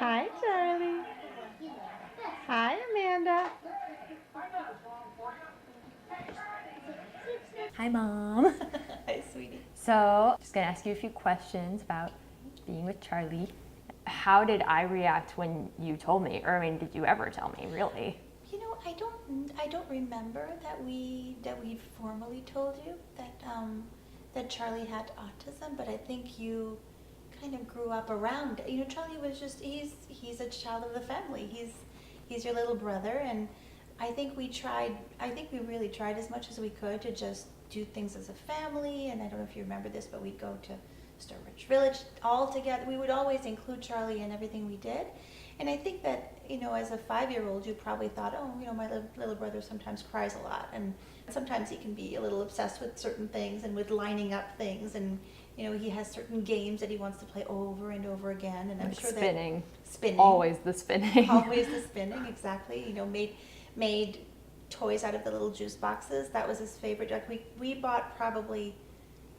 Hi, Charlie. Hi, Amanda. Hi, Mom. Hi, sweetie. So, just gonna ask you a few questions about being with Charlie. How did I react when you told me, or I mean, did you ever tell me, really? I don't remember that we formally told you that Charlie had autism, but I think you kind of grew up around it. Charlie was just he's a child of the family. He's your little brother, and I think we really tried as much as we could to just do things as a family. And I don't know if you remember this, but we'd go to Star Ridge Village all together. We would always include Charlie in everything we did. And I think that, as a 5-year-old, you probably thought, oh, my little brother sometimes cries a lot. And sometimes he can be a little obsessed with certain things and with lining up things. And, he has certain games that he wants to play over and over again. And I'm Like sure spinning. Spinning. Always the spinning. Always the spinning, exactly. Made toys out of the little juice boxes. That was his favorite. Like we bought probably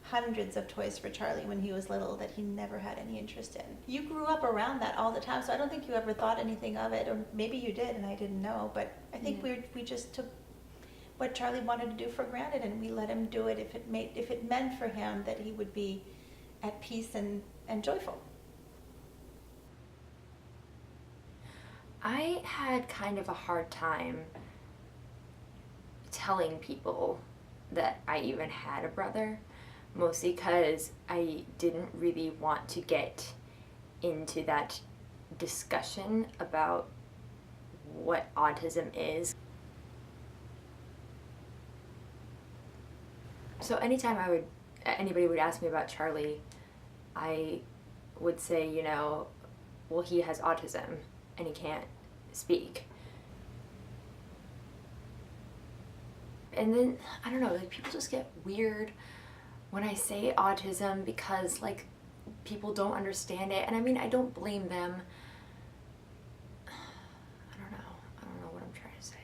hundreds of toys for Charlie when he was little that he never had any interest in. You grew up around that all the time, so I don't think you ever thought anything of it, or maybe you did and I didn't know, but I think we just took what Charlie wanted to do for granted, and we let him do it if it meant for him that he would be at peace and joyful. I had kind of a hard time telling people that I even had a brother, mostly because I didn't really want to get into that discussion about what autism is. So anytime anybody would ask me about Charlie, I would say, well, he has autism and he can't speak. And then, I don't know, people just get weird when I say autism because, people don't understand it. And I mean, I don't blame them. I don't know what I'm trying to say.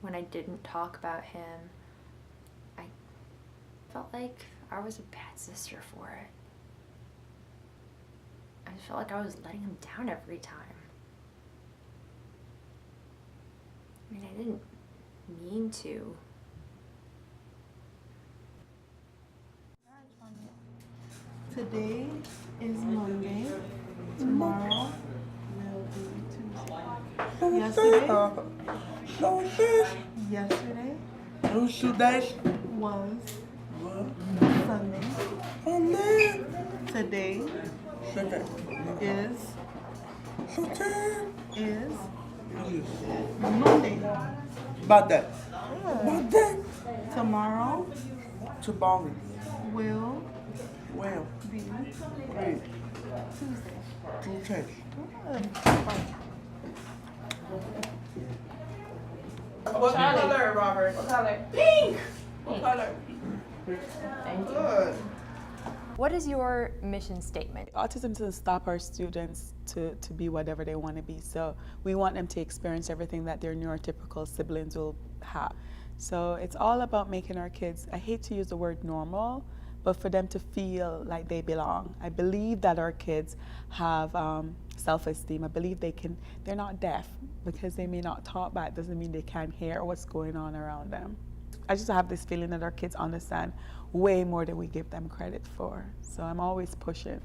When I didn't talk about him, I felt like I was a bad sister for it. I just felt like I was letting him down every time. I mean, I didn't mean to. Today is Monday. Tomorrow will be Tuesday. Yesterday was Sunday. Today is Monday. Monday. Tomorrow Tomorrow. will Well, be wait. Tuesday. Tuesday. What color, Robert? What color? Pink! What color? Thank you. Good. What is your mission statement? Autism doesn't stop our students to be whatever they want to be. So we want them to experience everything that their neurotypical siblings will have. So it's all about making our kids, I hate to use the word normal, but for them to feel like they belong. I believe that our kids have self-esteem. I believe they're not deaf because they may not talk back doesn't mean they can't hear what's going on around them. I just have this feeling that our kids understand way more than we give them credit for. So I'm always pushing.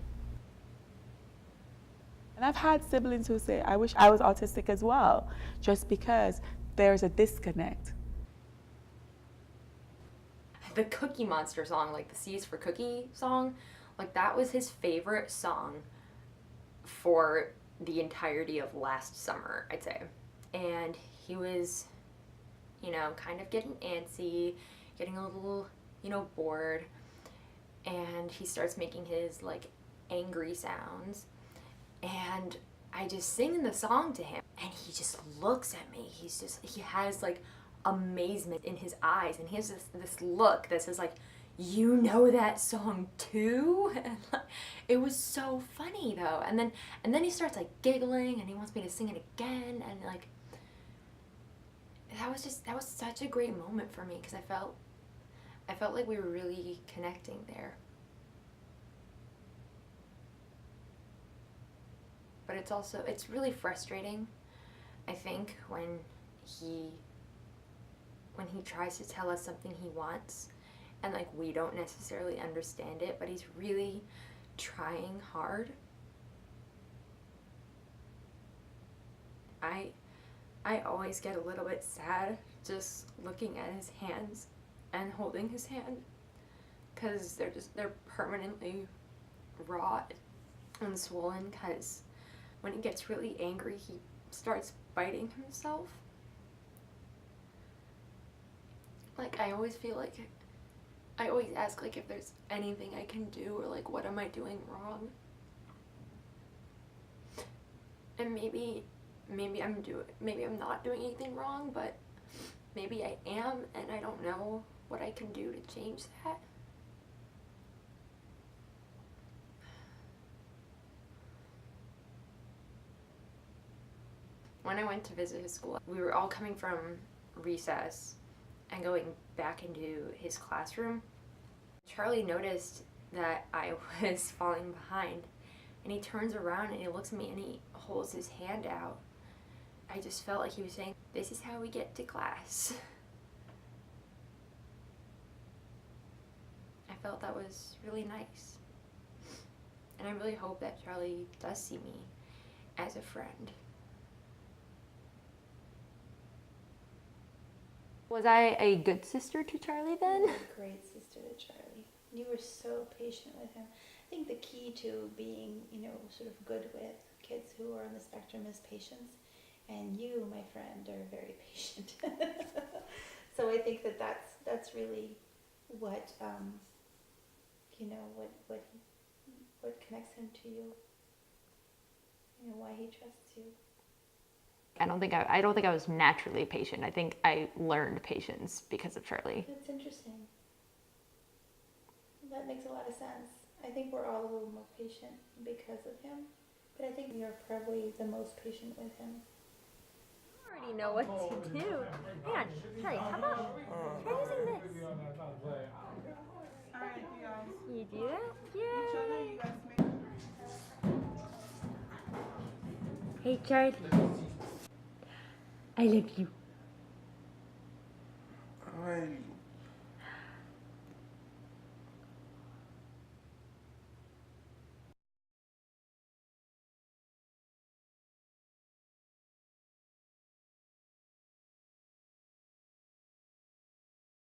And I've had siblings who say, I wish I was autistic as well, just because there's a disconnect. The Cookie Monster song, the C is for Cookie song, that was his favorite song for the entirety of last summer, I'd say. And he was, kind of getting antsy, getting a little, bored. And he starts making his, angry sounds. And I just sing the song to him. And he just looks at me. He has, amazement in his eyes. And he has this look that says, you know that song too? And it was so funny though. And then he starts giggling and he wants me to sing it again, and that was such a great moment for me because I I felt like we were really connecting there. But it's really frustrating, I think, when he tries to tell us something he wants and like we don't necessarily understand it, but he's really trying hard. I always get a little bit sad just looking at his hands and holding his hand, because they're permanently raw and swollen, because when he gets really angry he starts biting himself. Like, I always feel like I always ask like if there's anything I can do, or like what am I doing wrong, and maybe I'm not doing anything wrong, but maybe I am, and I don't know what I can do to change that. When I went to visit his school, we were all coming from recess and going back into his classroom. Charlie noticed that I was falling behind, and he turns around and he looks at me and he holds his hand out. I just felt like he was saying, "This is how we get to class." I felt that was really nice. And I really hope that Charlie does see me as a friend. Was I a good sister to Charlie then? You were a great sister to Charlie. You were so patient with him. I think the key to being, sort of good with kids who are on the spectrum is patience. And you, my friend, are very patient. So I think that's really what what connects him to you. Why he trusts you. I don't think I was naturally patient. I think I learned patience because of Charlie. That's interesting. That makes a lot of sense. I think we're all a little more patient because of him, but I think you're probably the most patient with him. I already know what to do. Hang on, Charlie, come on. Try using this. Alright, you guys. You do that? Each Yeah. other, you guys make. Hey, Charlie. I love you. I